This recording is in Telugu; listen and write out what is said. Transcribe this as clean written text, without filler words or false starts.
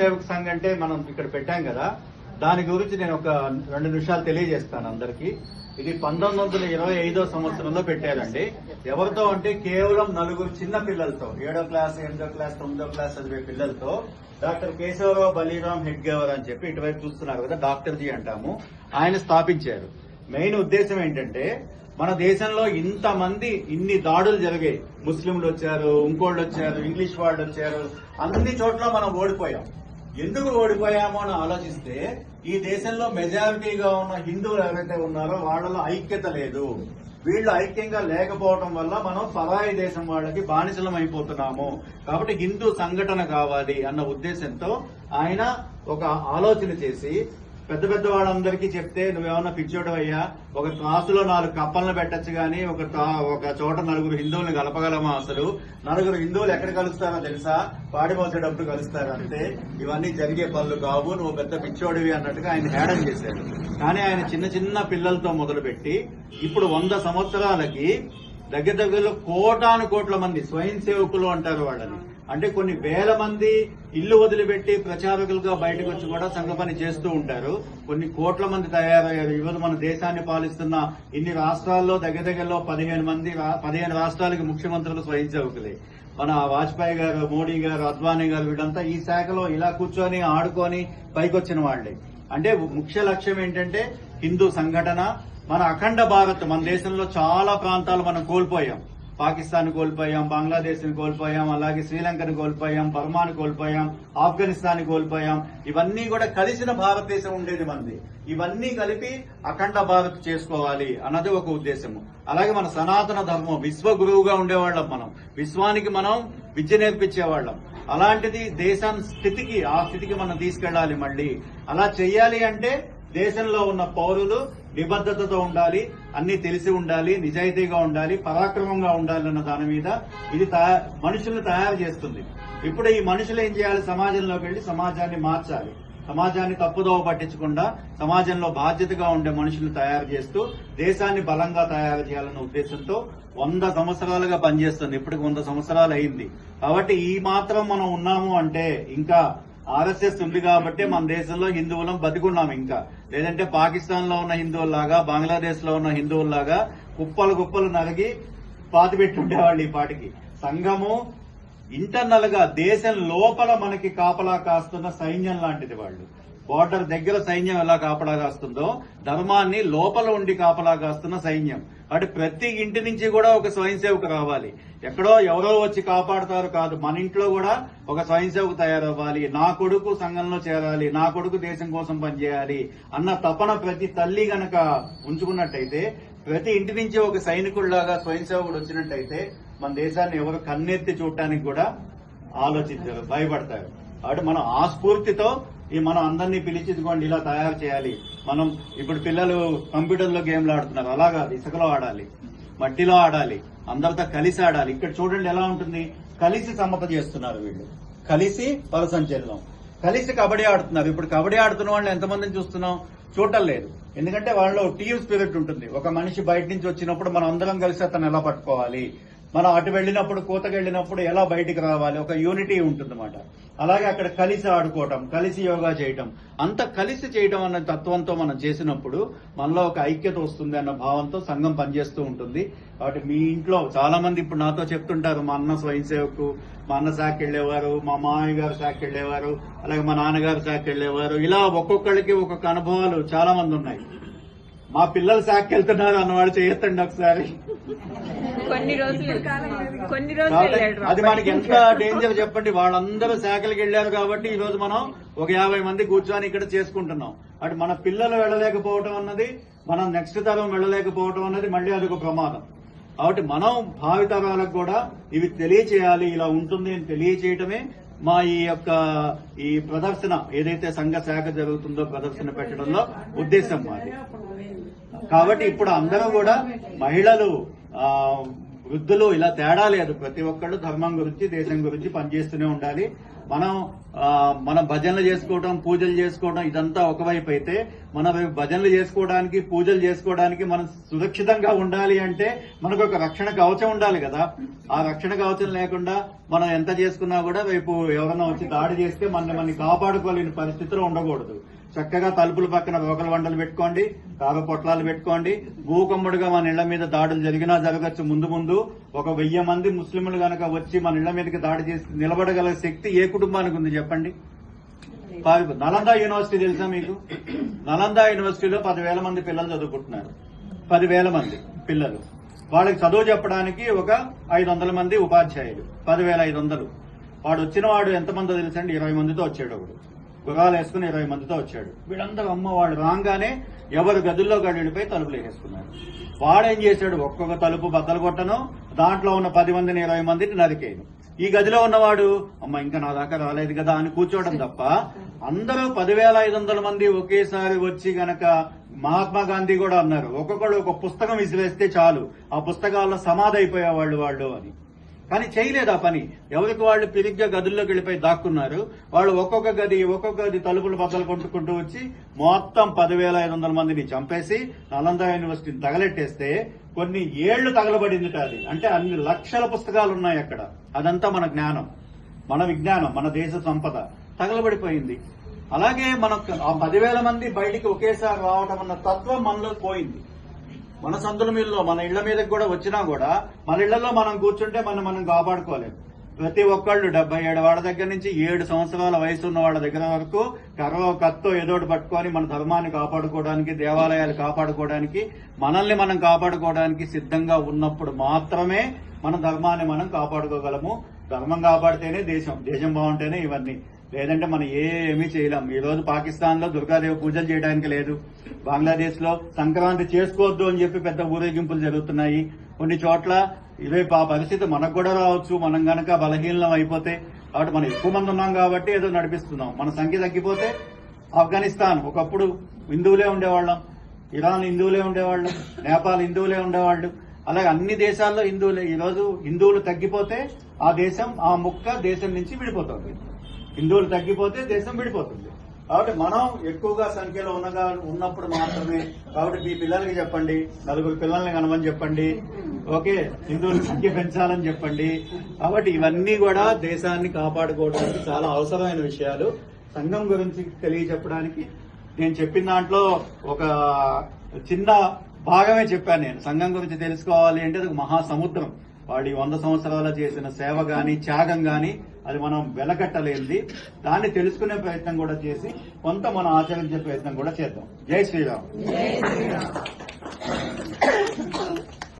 సేవక సంఘ్ అంటే మనం ఇక్కడ పెట్టాం కదా, దాని గురించి నేను ఒక 2 నిమిషాలు తెలియజేస్తాను అందరికీ. ఇది 1925 సంవత్సరంలో పెట్టారండి. ఎవరితో అంటే కేవలం 4 చిన్న పిల్లలతో, 7వ క్లాస్ 8వ క్లాస్ 9వ క్లాస్ చదివే పిల్లలతో డాక్టర్ కేశవరావు బలీరామ్ హెడ్గేవర్ అని చెప్పి ఇటువైపు చూస్తున్నారు కదా, డాక్టర్ జీ అంటాము, ఆయన స్థాపించారు. మెయిన్ ఉద్దేశం ఏంటంటే మన దేశంలో ఇంతమంది ఇన్ని దాడులు జరిగాయి, ముస్లింలు వచ్చారు, ఇంకోళ్ళు వచ్చారు, ఇంగ్లీష్ వాళ్ళు వచ్చారు, అన్ని చోట్ల మనం ఓడిపోయాం. ఎందుకు ఓడిపోయామో అని ఆలోచిస్తే ఈ దేశంలో మెజారిటీగా ఉన్న హిందువులు ఎవరైతే ఉన్నారో వాళ్ళలో ఐక్యత లేదు. వీళ్ళు ఐక్యంగా లేకపోవడం వల్ల మనం పరాయి దేశం వాళ్ళకి బానిసలం అయిపోతున్నాము. కాబట్టి హిందూ సంఘటన కావాలి అన్న ఉద్దేశంతో ఆయన ఒక ఆలోచన చేసి పెద్ద పెద్ద వాళ్ళందరికీ చెప్తే నువ్వేమన్నా పిచ్చోడు అయ్యా, ఒక క్లాసులో 4 కప్పలను పెట్టచ్చు గానీ ఒక చోట 9 హిందువులను కలపగలమా? అసలు 9 హిందువులు ఎక్కడ కలుస్తారో తెలుసా? పాడి మోసేటప్పుడు కలుస్తారు అంతే, ఇవన్నీ జరిగే పనులు కావు, నువ్వు పెద్ద పిచ్చోడివి అన్నట్టుగా ఆయన హేళన చేశాడు. కానీ ఆయన చిన్న చిన్న పిల్లలతో మొదలుపెట్టి ఇప్పుడు 100 సంవత్సరాలకి దగ్గరలో కోట్ల మంది స్వయం సేవకులు అంటారు వాళ్ళని, అంటే కొన్ని వేల మంది ఇల్లు వదిలిపెట్టి ప్రచారకులుగా బయటకు వచ్చి కూడా సంఘ పని చేస్తూ ఉంటారు. కొన్ని కోట్ల మంది తయారయ్యారు. ఈరోజు మన దేశాన్ని పాలిస్తున్న ఇన్ని రాష్ట్రాల్లో దగ్గరలో 15 రాష్ట్రాలకి ముఖ్యమంత్రులు స్వయం సేవకులే. మన వాజ్పేయి గారు, మోడీ గారు, అద్వానీ గారు వీళ్ళంతా ఈ శాఖలో ఇలా కూర్చొని ఆడుకొని పైకొచ్చిన వాళ్లే. అంటే ముఖ్య లక్ష్యం ఏంటంటే హిందూ సంఘటన. మన అఖండ భారత్, మన దేశంలో చాలా ప్రాంతాలు మనం కోల్పోయాం. పాకిస్తాన్ కోల్పోయాం, బంగ్లాదేశ్ ని కోల్పోయాం, అలాగే శ్రీలంకను కోల్పోయాం, బర్మాను కోల్పోయాం, ఆఫ్ఘనిస్తాన్ కోల్పోయాం. ఇవన్నీ కూడా కలిసిన భారతదేశం ఉండేది మనది. ఇవన్నీ కలిపి అఖండ భారత్ చేసుకోవాలి అన్నది ఒక ఉద్దేశము. అలాగే మన సనాతన ధర్మం, విశ్వ గురువుగా ఉండేవాళ్ళం మనం, విశ్వానికి మనం విద్య నేర్పించేవాళ్ళం. అలాంటిది దేశాన్ని ఆ స్థితికి మనం తీసుకెళ్లాలి. మళ్ళీ అలా చెయ్యాలి అంటే దేశంలో ఉన్న పౌరులు నిబద్ధతతో ఉండాలి, అన్ని తెలిసి ఉండాలి, నిజాయితీగా ఉండాలి, పరాక్రమంగా ఉండాలి అన్న దాని మీద ఇది మనుషుల్ని తయారు చేస్తుంది. ఇప్పుడు ఈ మనుషులు ఏం చేయాలి? సమాజంలోకి వెళ్లి సమాజాన్ని మార్చాలి. సమాజాన్ని తప్పుదోవ పట్టించకుండా సమాజంలో బాధ్యతగా ఉండే మనుషులు తయారు చేస్తూ దేశాన్ని బలంగా తయారు చేయాలన్న ఉద్దేశంతో 100 సంవత్సరాలుగా పనిచేస్తుంది. ఇప్పటికి 100 సంవత్సరాలు అయింది. కాబట్టి ఈ మాత్రం మనం ఉన్నాము అంటే ఇంకా ఆర్ఎస్ఎస్ ఉంది కాబట్టి మన దేశంలో హిందువులం బతికున్నాం. ఇంకా లేదంటే పాకిస్తాన్ లో ఉన్న హిందువుల్లాగా, బంగ్లాదేశ్ లో ఉన్న హిందువుల్లాగా కుప్పలు నరిగి పాతిపెట్టి ఉండేవాళ్ళు. ఈ పాటికి సంఘము ఇంటర్నల్ గా దేశం లోపల మనకి కాపలా కాస్తున్న సైన్యం లాంటిది. వాళ్ళు బోర్డర్ దగ్గర సైన్యం ఎలా కాపలా కాస్తుందో ధర్మాన్ని లోపల ఉండి కాపలా కాస్తున్న సైన్యం. అంటే ప్రతి ఇంటి నుంచి కూడా ఒక స్వయం సేవకు రావాలి. ఎక్కడో ఎవరో వచ్చి కాపాడుతారు కాదు, మన ఇంట్లో కూడా ఒక స్వయం సేవకు తయారవ్వాలి. నా కొడుకు సంఘంలో చేరాలి, నా కొడుకు దేశం కోసం పనిచేయాలి అన్న తపన ప్రతి తల్లి గనక ఉంచుకున్నట్టయితే, ప్రతి ఇంటి నుంచి ఒక సైనికుడిలాగా స్వయం సేవకుడు వచ్చినట్టయితే మన దేశాన్ని ఎవరు కన్నెత్తి చూడటానికి కూడా ఆలోచించారు, భయపడతారు. కాబట్టి మనం ఆ స్ఫూర్తితో మనం అందరినీ పిలిచిదికోండి ఇలా తయారు చేయాలి. మనం ఇప్పుడు పిల్లలు కంప్యూటర్లో గేమ్లు ఆడుతున్నారు, అలాగా ఇసుకలో ఆడాలి, మట్టిలో ఆడాలి, అందరితో కలిసి ఆడాలి. ఇక్కడ చూడండి ఎలా ఉంటుంది, కలిసి సమ్మత చేస్తున్నారు వీళ్ళు, కలిసి పరసంచలనం, కలిసి కబడ్డీ ఆడుతున్నారు. ఇప్పుడు కబడ్డీ ఆడుతున్న వాళ్ళు ఎంతమందిని చూస్తున్నాం? చూడటం లేదు. ఎందుకంటే వాళ్ళలో టీమ్ స్పిరిట్ ఉంటుంది. ఒక మనిషి బయట నుంచి వచ్చినప్పుడు మనం అందరం కలిసి అతను ఎలా పట్టుకోవాలి, మనం అటు వెళ్లినప్పుడు కూతకు వెళ్లినప్పుడు ఎలా బయటికి రావాలి, ఒక యూనిటీ ఉంటుందన్నమాట. అలాగే అక్కడ కలిసి ఆడుకోవటం, కలిసి యోగా చేయటం, అంత కలిసి చేయటం అన్న తత్వంతో మనం చేసినప్పుడు మనలో ఒక ఐక్యత వస్తుంది అన్న భావంతో సంఘం పనిచేస్తూ ఉంటుంది. కాబట్టి మీ ఇంట్లో చాలా మంది ఇప్పుడు నాతో చెప్తుంటారు, మా అన్న స్వయం సేవకు, మా అన్న శాఖకి వెళ్లేవారు, మా మామయ్య గారు శాఖకి వెళ్లేవారు, అలాగే మా నాన్నగారు శాఖకి వెళ్లేవారు. ఇలా ఒక్కొక్కళ్ళకి ఒక్కొక్క అనుభవాలు చాలా మంది ఉన్నాయి. మా పిల్లలు శాఖకి వెళ్తున్నారు అన్నవాళ్ళు చేయొద్దండి ఒకసారి. కొన్ని రోజులు అది మనకి ఎంత డేంజర్ చెప్పండి. వాళ్ళందరూ శాఖలకు వెళ్లారు కాబట్టి ఈ రోజు మనం ఒక 50 మంది కూర్చొని ఇక్కడ చేసుకుంటున్నాం. అటు మన పిల్లలు వెళ్ళలేకపోవటం అన్నది, మనం నెక్స్ట్ తరం వెళ్ళలేకపోవటం అన్నది మళ్ళీ అదొక ప్రమాదం. కాబట్టి మనం భావితరాలకు కూడా ఇవి తెలియచేయాలి, ఇలా ఉంటుంది అని తెలియచేయటమే మా ఈ ప్రదర్శన ఏదైతే సంఘ శాఖ జరుగుతుందో ప్రదర్శన పెట్టడంలో ఉద్దేశం మాది. కాబట్టి ఇప్పుడు అందరూ కూడా మహిళలు, వృద్ధులు ఇలా తేడా లేదు, ప్రతి ఒక్కళ్ళు ధర్మం గురించి, దేశం గురించి పనిచేస్తూనే ఉండాలి. మనం భజనలు చేసుకోవడం, పూజలు చేసుకోవడం ఇదంతా ఒకవైపు అయితే, మన భజనలు చేసుకోవడానికి, పూజలు చేసుకోవడానికి మనం సురక్షితంగా ఉండాలి అంటే మనకు ఒక రక్షణ కవచం ఉండాలి కదా. ఆ రక్షణ కవచం లేకుండా మనం ఎంత చేసుకున్నా కూడా రేపు ఎవరైనా వచ్చి దాడి చేస్తే మనల్ని కాపాడుకోలేని పరిస్థితిలో ఉండకూడదు. చక్కగా తలుపుల పక్కన రోకల వంటలు పెట్టుకోండి, కాగ పొట్లాలు పెట్టుకోండి. భూకమ్ముడుగా మన ఇళ్ల మీద దాడులు జరిగినా జరగచ్చు. ముందు ఒక 1000 మంది ముస్లింలు గనక వచ్చి మన ఇళ్ల మీదకి దాడి చేసి నిలబడగల శక్తి ఏ కుటుంబానికి ఉంది చెప్పండి? నలంద యూనివర్సిటీ తెలుసా మీకు? నలంద యూనివర్సిటీలో 10,000 మంది పిల్లలు చదువుకుంటున్నారు. 10,000 మంది పిల్లలు. వాళ్ళకి చదువు చెప్పడానికి ఒక 500 మంది ఉపాధ్యాయులు. 10,500. వాడు వచ్చిన వాడు ఎంతమందో తెలుసండి? 20 మందితో వచ్చాడు. ఒకడు గుర్రాలు వేసుకుని 20 మందితో వచ్చాడు. వీళ్ళందరూ వాడు రాగానే ఎవరు గదుల్లో వెళ్ళిపోయి తలుపులు వేసేసుకున్నారు. వాడేం చేశాడు? ఒక్కొక్క తలుపు బద్దలు కొట్టను, దాంట్లో ఉన్న 10 మందిని 20 మందిని నరికేయను. ఈ గదిలో ఉన్నవాడు ఇంకా నా దాకా రాలేదు కదా అని కూర్చోవడం తప్ప, అందరూ 10,500 మంది ఒకేసారి వచ్చి గనక మహాత్మా గాంధీ కూడా అన్నారు, ఒక్కొక్కడు ఒక పుస్తకం విసిరేస్తే చాలు ఆ పుస్తకాల్లో సమాధి అయిపోయేవాళ్ళు వాళ్ళు అని. కానీ చేయలేదు ఆ పని. ఎవరికి వాళ్ళు పిరిగ్గా గదుల్లోకి వెళ్ళిపోయి దాక్కున్నారు. వాళ్ళు ఒక్కొక్క గది తలుపులు బద్దలు కొట్టుకుంటూ వచ్చి మొత్తం 10,500 మందిని చంపేసి నలంద యూనివర్సిటీని తగలెట్టేస్తే కొన్ని ఏళ్లు తగలబడింది. అది అంటే అన్ని లక్షల పుస్తకాలు ఉన్నాయి అక్కడ. అదంతా మన జ్ఞానం, మన విజ్ఞానం, మన దేశ సంపద తగలబడిపోయింది. అలాగే మనకు ఆ 10,000 మంది బయటికి ఒకేసారి రావడం అన్న తత్వం మనలో పోయింది. మన సందుల మీదలో మన ఇళ్ల మీదకి కూడా వచ్చినా కూడా మన ఇళ్లలో మనం కూర్చుంటే మనం కాపాడుకోలేము. ప్రతి ఒక్కళ్ళు 77 వాళ్ళ దగ్గర నుంచి 7 సంవత్సరాల వయసు ఉన్న వాళ్ళ దగ్గర వరకు కర్రో కత్తో ఏదోటి పట్టుకొని మన ధర్మాన్ని కాపాడుకోవడానికి, దేవాలయాలు కాపాడుకోవడానికి, మనల్ని మనం కాపాడుకోవడానికి సిద్ధంగా ఉన్నప్పుడు మాత్రమే మన ధర్మాన్ని మనం కాపాడుకోగలము. ధర్మం కాపాడితేనే దేశం బాగుంటేనే ఇవన్నీ. లేదంటే మనం ఏమీ చేయలేం. ఈ రోజు పాకిస్తాన్ లో దుర్గాదేవి పూజలు చేయడానికి లేదు. బంగ్లాదేశ్ లో సంక్రాంతి చేసుకోవద్దు అని చెప్పి పెద్ద ఊరేగింపులు జరుగుతున్నాయి. కొన్ని చోట్ల ఇదే పరిస్థితి మనకు కూడా రావచ్చు. మనం గనక బలహీనం అయిపోతే. కాబట్టి మనం ఎక్కువ మంది ఉన్నాం కాబట్టి ఏదో నడిపిస్తున్నాం. మన సంఖ్య తగ్గిపోతే ఆఫ్ఘనిస్తాన్ ఒకప్పుడు హిందువులే ఉండేవాళ్ళం, ఇరాన్ హిందువులే ఉండేవాళ్ళు, నేపాల్ హిందువులే ఉండేవాళ్ళు. అలాగే అన్ని దేశాల్లో హిందువులే. ఈ రోజు హిందువులు తగ్గిపోతే ఆ దేశం నుంచి విడిపోతుంది. హిందువులు తగ్గిపోతే దేశం విడిపోతుంది. కాబట్టి మనం ఎక్కువగా సంఖ్యలో ఉన్నప్పుడు మాత్రమే. కాబట్టి మీ పిల్లలకి చెప్పండి, 4 పిల్లల్ని కనమని చెప్పండి. ఓకే, హిందువుల సంఖ్య పెంచాలని చెప్పండి. కాబట్టి ఇవన్నీ కూడా దేశాన్ని కాపాడుకోవడానికి చాలా అవసరమైన విషయాలు. సంఘం గురించి తెలియజెప్పడానికి నేను చెప్పిన దాంట్లో ఒక చిన్న భాగమే చెప్పాను. నేను సంఘం గురించి తెలుసుకోవాలి అంటే అది మహాసముద్రం. వాడి 100 సంవత్సరాల చేసిన సేవ గాని, త్యాగం గాని అది మనం వెలకట్టలేనిది. దాన్ని తెలుసుకునే ప్రయత్నం కూడా చేసి కొంత మనం ఆచరించే ప్రయత్నం కూడా చేద్దాం. జై శ్రీరామ్.